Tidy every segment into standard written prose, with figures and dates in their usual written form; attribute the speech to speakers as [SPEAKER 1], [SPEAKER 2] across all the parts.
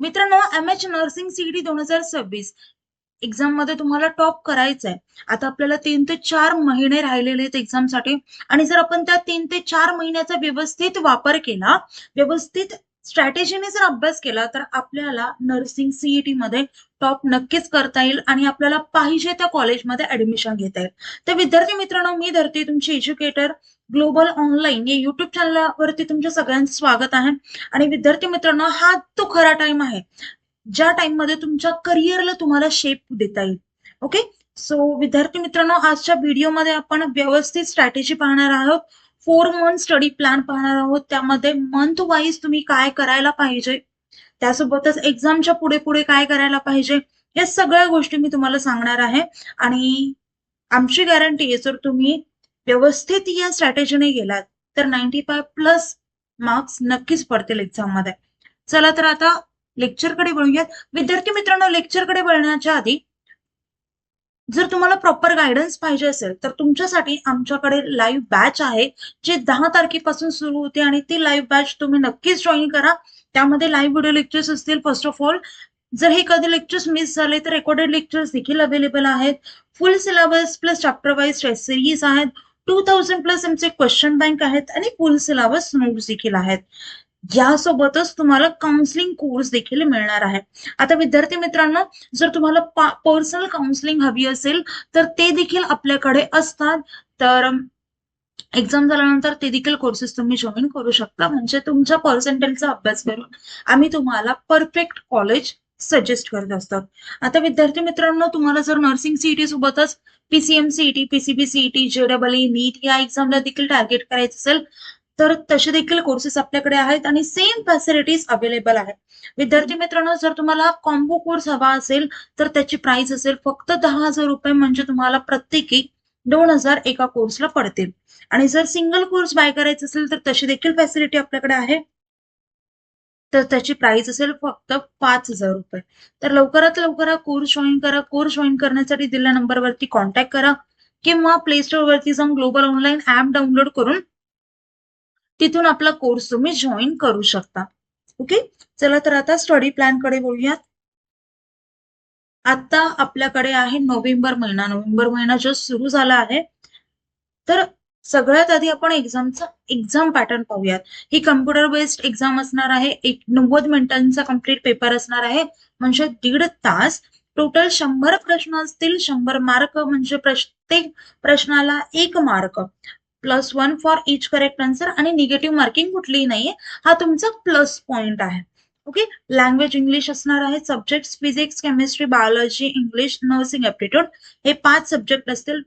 [SPEAKER 1] मित्रांनो, MH nursing CET 2026 exam मध्ये तुम्हाला टॉप करायचंय. आता आपल्याला 3 ते 4 महिने राहिलेले आहेत एक्झामसाठी आणि जर आपण त्या 3 ते 4 महिन्याचा व्यवस्थित वापर केला, व्यवस्थित स्ट्रॅटेजीने जर अभ्यास केला तर आपल्याला नर्सिंग सीईटी मध्ये टॉप नक्कीच करता येईल आणि आपल्याला पाहिजे त्या कॉलेजमध्ये ऍडमिशन घेता येईल. तर विद्यार्थी मित्रांनो, मी धरते तुमची एज्युकेटर ग्लोबल ऑनलाईन या युट्यूब चॅनलवरती तुमच्या सगळ्यांचं स्वागत आहे. आणि विद्यार्थी मित्रांनो, हा तो खरा टाइम आहे ज्या टाइम मध्ये तुमच्या करिअरला तुम्हाला शेप देता येईल. ओके, सो विद्यार्थी मित्रांनो, आजच्या व्हिडिओमध्ये आपण व्यवस्थित स्ट्रॅटेजी पाहणार आहोत. 4 मंथ स्टडी प्लॅन पाहणार आहोत. त्यामध्ये मंथ वाईज तुम्ही काय करायला पाहिजे, त्यासोबतच एक्झामच्या पुढे पुढे काय करायला पाहिजे, या सगळ्या गोष्टी मी तुम्हाला सांगणार आहे. आणि आमची गॅरंटी आहे, जर तुम्ही व्यवस्थित या स्ट्रॅटेजीने गेलात तर 95+ मार्क्स नक्कीच पडतील एक्झाम मध्ये. चला तर आता लेक्चरकडे वळूयात. विद्यार्थी मित्रांनो, लेक्चरकडे वळण्याच्या आधी जर तुम्हाला प्रॉपर गायडन्स पाहिजे असेल तर तुमच्यासाठी आमच्याकडे लाईव्ह बॅच आहे, जे 10 तारखेपासून सुरू होते आणि ती लाईव्ह बॅच तुम्ही नक्कीच जॉईन करा. त्यामध्ये लाईव्ह व्हिडिओ लेक्चर्स असतील. फर्स्ट ऑफ ऑल, जर हे कधी लेक्चर्स मिस झाले तर रेकॉर्डेड लेक्चर्स देखील अवेलेबल आहेत. Full syllabus plus chapter wise test series आहेत. 2000+ आमचे क्वेश्चन बँक आहेत आणि फुल सिलेबस नोट्स देखील आहेत. यासोबतच तुम्हाला काउन्सिलिंग कोर्स देखील मिळणार आहे. आता विद्यार्थी मित्रांनो, जर तुम्हाला पर्सनल काउन्सिलिंग हवी असेल तर ते देखील आपल्याकडे असतात. तर एक्झाम झाल्यानंतर ते देखील कोर्सेस तुम्ही जॉईन करू शकता. म्हणजे तुमच्या पर्सेंटेजचा अभ्यास करून आम्ही तुम्हाला परफेक्ट कॉलेज सजेस्ट करत असतात. आता विद्यार्थी मित्रांनो, तुम्हाला जर नर्सिंग सीईटी सोबतच पीसीएम सीईटी, पीसीबी सीईटी, जेडबलई, नीट या एक्झामला देखील टार्गेट करायचं असेल तर तसे देखील कोर्सेस आपल्याकडे आहेत आणि सेम फॅसिलिटीज अवेलेबल आहेत. विद्यार्थी मित्रांनो, जर तुम्हाला कॉम्बो कोर्स हवा असेल तर त्याची प्राइस असेल फक्त 10,000 रुपये. म्हणजे तुम्हाला प्रत्येकी 2,000 एका कोर्सला पडतील. आणि जर सिंगल कोर्स बाय करायचं असेल तर तशी देखील फॅसिलिटी आपल्याकडे आहे. तर त्याची प्राइस असेल फक्त 5,000 रुपये. तर लवकरात लवकर कोर्स जॉईन करा. कोर्स जॉईन करण्यासाठी दिलेल्या नंबरवरती कॉन्टॅक्ट करा किंवा प्ले स्टोर वरती जाऊन ग्लोबल ऑनलाईन ऍप डाउनलोड करून तिथून आपला कोर्स तुम्ही जॉईन करू शकता. ओके, चला तर आता स्टडी प्लॅन कडे बोलूयात. आता आपल्याकडे आहे नोव्हेंबर महिना. नोव्हेंबर महिना जस्ट सुरू झाला आहे. तर सगळ्यात आधी आपण एक्झाम पॅटर्न पाहूयात. ही कम्प्युटर बेस्ड एक्झाम असणार आहे. 90 मिनिटांचा कम्प्लीट पेपर असणार आहे. म्हणजे 1.5 तास. टोटल 100 प्रश्न असतील. 100 मार्क, म्हणजे प्रत्येक प्रश्नाला 1 mark. +1 for each correct answer. आणि निगेटिव्ह मार्किंग कुठलीही नाहीये. हा तुमचा प्लस पॉइंट आहे. ओके, लँग्वेज इंग्लिश असणार आहे. Subject physics, chemistry, biology, English, nursing aptitude हे 5 सब्जेक्ट असतील.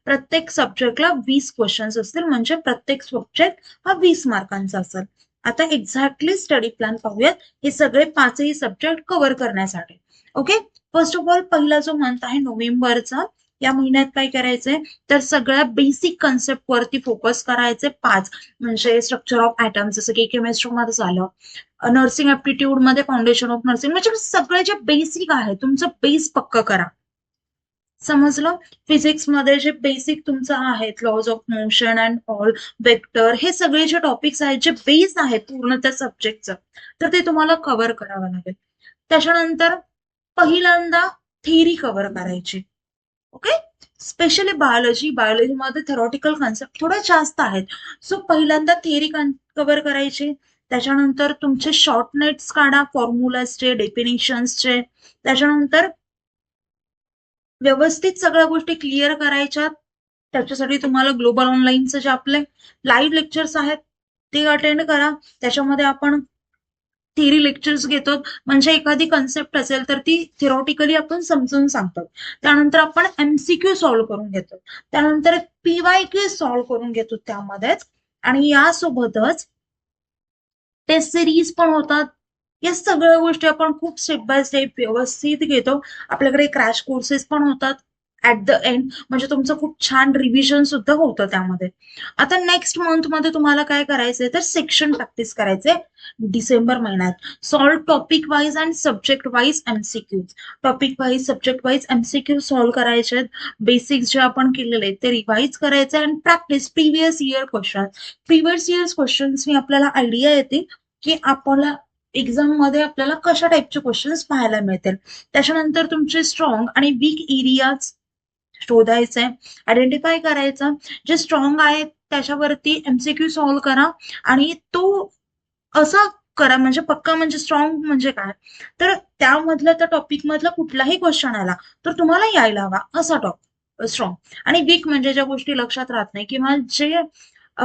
[SPEAKER 1] प्रत्येक सब्जेक्टला 20 क्वेश्चन्स असतील. म्हणजे प्रत्येक सब्जेक्ट हा 20 मार्कांचा असेल. आता एक्झॅक्टली स्टडी प्लॅन पाहूयात हे सगळे 5ही सब्जेक्ट कव्हर करण्यासाठी. ओके, फर्स्ट ऑफ ऑल, पहिला जो मंथ आहे नोव्हेंबरचा, या महिन्यात काय करायचंय तर सगळ्या बेसिक कन्सेप्ट वरती फोकस करायचे. 5 म्हणजे स्ट्रक्चर ऑफ ऍटम, जसं की केमिस्ट्री मध्ये झालं. नर्सिंग ऍप्टिट्यूड मध्ये फाउंडेशन ऑफ नर्सिंग, म्हणजे सगळे जे बेसिक आहे तुमचं बेस पक्क करा. समजलं? फिजिक्स मध्ये जे बेसिक तुमचं आहेत, laws of motion and all, vector, हे सगळे जे टॉपिक्स आहेत, जे बेस आहेत पूर्ण त्या सब्जेक्टचं, तर ते तुम्हाला कव्हर करावं लागेल. त्याच्यानंतर पहिल्यांदा थिअरी कव्हर करायची. ओके, स्पेशली बायोलॉजीमध्ये थेरॉटिकल कन्सेप्ट थोडे जास्त आहेत. सो पहिल्यांदा थिअरी कव्हर करायची. त्याच्यानंतर तुमचे शॉर्ट नोट्स काढा, फॉर्म्युलाजचे, डेफिनेशन्सचे. त्याच्यानंतर व्यवस्थित सगळ्या गोष्टी क्लिअर करायच्या. त्याच्यासाठी तुम्हाला ग्लोबल ऑनलाईनचे जे आपले लाईव्ह लेक्चर्स आहेत ते अटेंड करा. त्याच्यामध्ये आपण थिअरी लेक्चर्स घेतो. म्हणजे एखादी कन्सेप्ट असेल तर ती थिअरॉटिकली आपण समजून सांगतो. त्यानंतर आपण MCQ सॉल्व्ह करून घेतो. त्यानंतर PYQ सॉल्व्ह करून घेतो त्यामध्येच. आणि यासोबतच टेस्ट सिरीज पण होतात. या सगळ्या गोष्टी आपण खूप स्टेप बाय स्टेप व्यवस्थित घेतो. आपल्याकडे क्रॅश कोर्सेस पण होतात ऍट द एंड. म्हणजे तुमचं खूप छान रिव्हिजन सुद्धा होतं त्यामध्ये. आता नेक्स्ट मंथ मध्ये तुम्हाला काय करायचंय तर सेक्शन प्रॅक्टिस करायचंय. डिसेंबर महिन्यात solve topic wise and subject wise MCQ. Topic wise, subject wise MCQ solve करायचे आहेत. बेसिक्स जे आपण केलेले ते रिवाइज करायचे आणि practice previous year question. Previous years क्वेश्चन्सनी आपल्याला आयडिया येते की आपल्याला एक्झाम मध्ये आपल्याला कशा टाईपचे क्वेश्चन्स पाहायला मिळतील. त्याच्यानंतर तुमचे स्ट्रॉंग आणि वीक एरियाज शोधायचंय, आयडेंटिफाय करायचं. जे स्ट्रॉंग आहे त्याच्यावरती एमसीक्यू सॉल्व्ह करा आणि तो असा करा म्हणजे पक्का, म्हणजे स्ट्रॉंग म्हणजे काय, तर त्यामधला त्या टॉपिक मधला कुठलाही क्वेश्चन आला तर तुम्हाला यायला हवा असा स्ट्रॉंग. आणि वीक म्हणजे ज्या गोष्टी लक्षात राहत नाही किंवा जे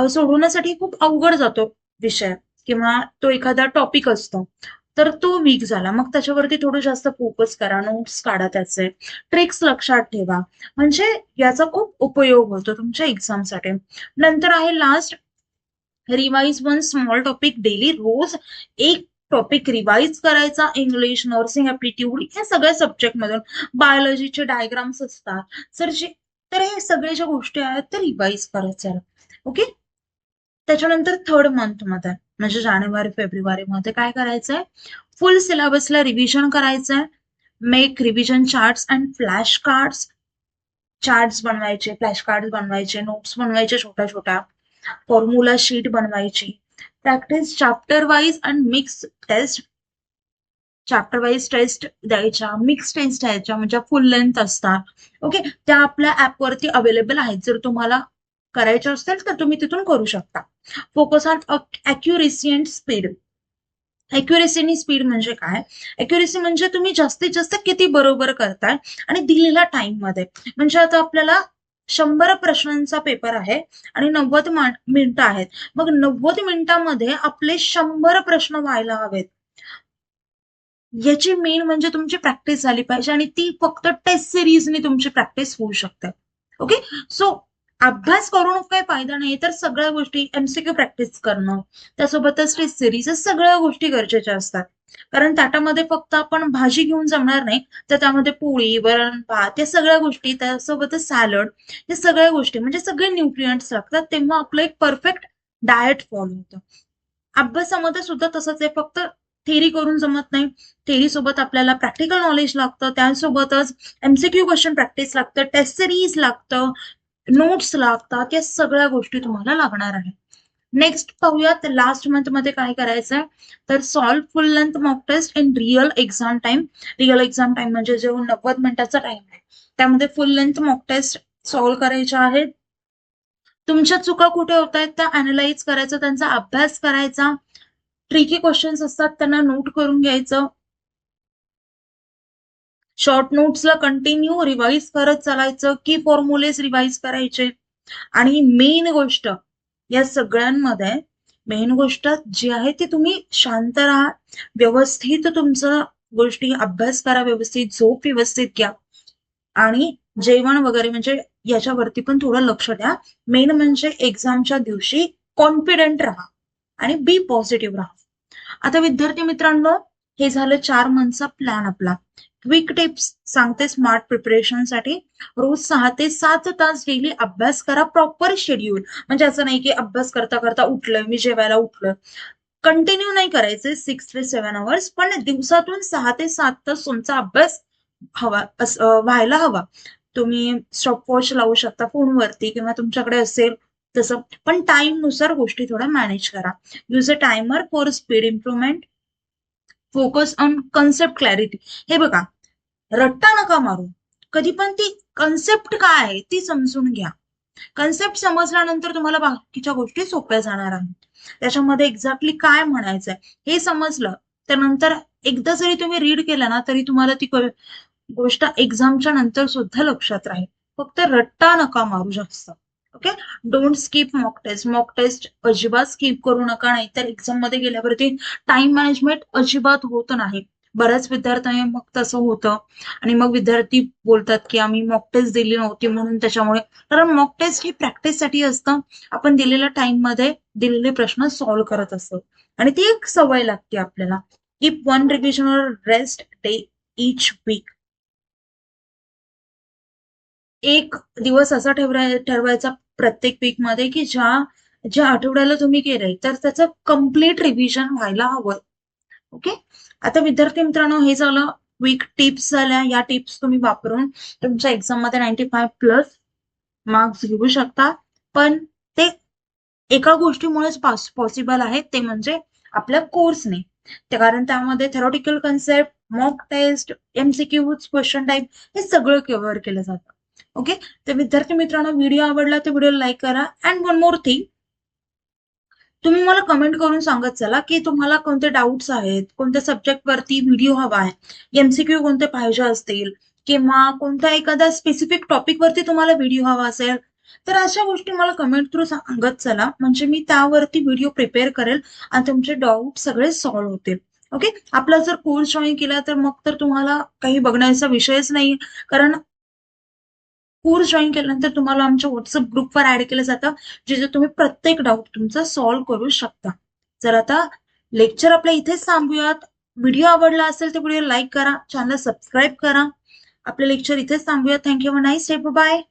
[SPEAKER 1] सोडवण्यासाठी खूप अवघड जातो विषय किंवा तो एखादा टॉपिक असतो तर तो वीक झाला. मग त्याच्यावरती थोडं जास्त फोकस करा, नोट्स काढा, त्याचे ट्रिक्स लक्षात ठेवा, म्हणजे याचा खूप उपयोग होतो तुमच्या एक्झामसाठी. नंतर आहे last, revise one small topic daily. रोज एक टॉपिक रिवाइज करायचा. इंग्लिश, नर्सिंग, ऍप्टिट्यूड या सगळ्या सब्जेक्ट मधून. बायोलॉजीचे डायग्राम्स असतात तर हे सगळे ज्या गोष्टी आहेत ते रिवाइज करायच्या. ओके. त्याच्यानंतर थर्ड मंथ मध्ये म्हणजे जानेवारी फेब्रुवारी मध्ये काय करायचंय, फुल सिलेबसला रिव्हिजन करायचंय. Make revision charts and flash cards. Charts बनवायचे, फ्लॅश कार्ड बनवायचे, नोट्स बनवायचे छोट्या छोट्या, फॉर्म्युला शीट बनवायची. Practice chapter wise and mix test. Chapter wise test द्यायच्या, मिक्स टेस्ट द्यायच्या म्हणजे फुल लेंथ असतात. ओके. त्या आपल्या ऍपवरती अवेलेबल आहेत. जर तुम्हाला करायचे असतील तर तुम्ही तिथून करू शकता. Focus on accuracy and speed. Accuracy आणि स्पीड म्हणजे काय, अॅक्युरेसी म्हणजे तुम्ही जास्तीत जास्त किती बरोबर करताय आणि दिलेल्या टाइम मध्ये. म्हणजे आता आपल्याला 100 प्रश्नांचा पेपर आहे आणि 90 मिनिटं आहेत. मग 90 मिनिटांमध्ये आपले 100 प्रश्न व्हायला हवेत. याची मेन म्हणजे तुमची प्रॅक्टिस झाली पाहिजे आणि ती फक्त टेस्ट सिरीजने तुमची प्रॅक्टिस होऊ शकते. ओके. सो अभ्यास करून काही फायदा नाही, तर सगळ्या गोष्टी एमसीक्यू प्रॅक्टिस करणं, त्यासोबतच टेस्ट सिरीज, सगळ्या गोष्टी गरजेच्या असतात. कारण ताटामध्ये फक्त आपण भाजी घेऊन जमणार नाही, तर त्यामध्ये पोळी, वरण, भात या सगळ्या गोष्टी, त्यासोबतच सॅलड, या सगळ्या गोष्टी म्हणजे सगळे न्यूट्रिएंट्स लागतात. तेव्हा आपलं एक परफेक्ट डाएट फॉलो होतं. अभ्यासामध्ये सुद्धा तसंच आहे, फक्त थेरी करून जमत नाही. थेरी सोबत आपल्याला प्रॅक्टिकल नॉलेज लागतं, त्यासोबतच एमसीक्यू क्वेश्चन प्रॅक्टिस लागतं, टेस्ट सिरीज लागतं, नोट्स लागतात, या सगळ्या गोष्टी तुम्हाला लागणार आहे. नेक्स्ट पाहूयात लास्ट मंथ मध्ये काय करायचंय, तर solve full length mock test in real exam time. Real exam time म्हणजे जो 90 मिनिटाचा टाइम आहे त्यामध्ये full length mock test solve करायच्या आहेत. तुमच्या चुका कुठे होत आहेत त्या अनालाइज करायचं, त्यांचा अभ्यास करायचा. ट्रिकी क्वेश्चन्स असतात त्यांना नोट करून घ्यायचं. शॉर्ट नोट्सला कंटिन्यू रिवाइज करत चालायचं, की फॉर्म्युलेस रिवाइज करायचे. आणि मेन गोष्ट या सगळ्यांमध्ये, मेन गोष्ट जी आहे ती तुम्ही शांत राहा, व्यवस्थित तुमचं गोष्टी अभ्यास करा, व्यवस्थित झोप व्यवस्थित घ्या आणि जेवण वगैरे म्हणजे याच्यावरती पण थोडं लक्ष द्या. मेन म्हणजे एक्झामच्या दिवशी कॉन्फिडंट राहा आणि बी पॉझिटिव्ह राहा. आता विद्यार्थी मित्रांनो, हे झालं 4 मंथचा प्लॅन आपला. क्विक टिप्स सांगते स्मार्ट प्रिपरेशनसाठी. रोज 6 ते 7 तास डेली अभ्यास करा, प्रॉपर शेड्यूल. म्हणजे असं नाही की अभ्यास करता करता उठलं, मी जेवायला उठलं. कंटिन्यू नाही करायचे 6 ते 7 आवर्स, पण दिवसातून 6 ते 7 तास तुमचा अभ्यास व्हायला हवा. तुम्ही स्टॉपवॉच लावू शकता फोनवरती किंवा तुमच्याकडे असेल तसं, पण टाइम नुसार गोष्टी थोड्या मॅनेज करा. Use a timer for speed improvement. Focus on concept clarity. हे बघा, रट्टा नका मारू. कधी पण ती कन्सेप्ट काय आहे ती समजून घ्या. कन्सेप्ट समजल्यानंतर तुम्हाला बाकीच्या गोष्टी सोप्या जाणार आहेत. त्याच्यामध्ये एक्झॅक्टली काय म्हणायचंय हे समजलं त्यानंतर एकदा जरी तुम्ही रीड केलं ना तरी तुम्हाला ती गोष्ट एक्झामच्या नंतर सुद्धा लक्षात राहील. फक्त रट्टा नका मारू जास्त. Okay. Don't skip mock test. Mock test अजिबात स्किप करू नका, नाहीतर एक्झाम मध्ये गेल्यावरती टाइम मॅनेजमेंट अजिबात होत नाही. बऱ्याच विद्यार्थ्यांना मग तसं होतं आणि मग विद्यार्थी बोलतात की आम्ही मॉक टेस्ट दिली नव्हती म्हणून त्याच्यामुळे. कारण मॉक टेस्ट ही प्रॅक्टिससाठी असतं. आपण दिलेल्या टाइम मध्ये दिलेले प्रश्न सॉल्व्ह करत असतो आणि ती एक सवय लागते आपल्याला. कीप वन रिव्हिजन और रेस्ट डे इच वीक. एक दिवस असा ठरवायचा प्रत्येक वीक मध्ये की ज्या आठवड्याला तुम्ही केलंय तर त्याचं कम्प्लीट रिव्हिजन व्हायला हवं. ओके. आता विद्यार्थी मित्रांनो, हे झालं वीक टिप्स झाल्या. या टिप्स तुम्ही वापरून तुमच्या एक्झाम मध्ये 95+ मार्क्स घेऊ शकता. पण ते एका गोष्टीमुळेच पॉसिबल आहे, ते म्हणजे आपल्या कोर्सने. कारण त्यामध्ये थेरॉटिकल कन्सेप्ट, मॉक टेस्ट, MCQज, क्वेश्चन टाईप हे सगळं कव्हर केलं जातं. ओके, तर विद्यार्थी मित्रांनो, व्हिडिओ आवडला तर व्हिडिओ लाईक करा. अँड वन मोर थिंग, तुम्ही मला कमेंट करून सांगत चला की तुम्हाला कोणते डाऊट्स आहेत, कोणत्या सब्जेक्टवरती व्हिडिओ हवा आहे, MCQ कोणते पाहिजे असतील, किंवा कोणत्या एखाद्या स्पेसिफिक टॉपिकवरती तुम्हाला व्हिडिओ हवा असेल, तर अशा गोष्टी मला कमेंट थ्रू सांगत चला, म्हणजे मी त्यावरती व्हिडिओ प्रिपेअर करेल आणि तुमचे डाऊट सगळे सॉल्व्ह होतील. ओके, आपला जर कोर्स जॉईन केला तर मग तर तुम्हाला काही बघण्याचा विषयच नाही, कारण कोर्स जॉईन केल्यानंतर तुम्हाला आमच्या व्हॉट्सअप ग्रुपवर ऍड केलं जातं, जिथे तुम्ही प्रत्येक डाऊट तुमचा सॉल्व्ह करू शकता. तर आता लेक्चर आपल्या इथेच थांबूयात. व्हिडिओ आवडला असेल तर व्हिडिओ लाईक करा, चॅनल सबस्क्राईब करा. आपले लेक्चर इथेच थांबूयात. Thank you, nice day, bye.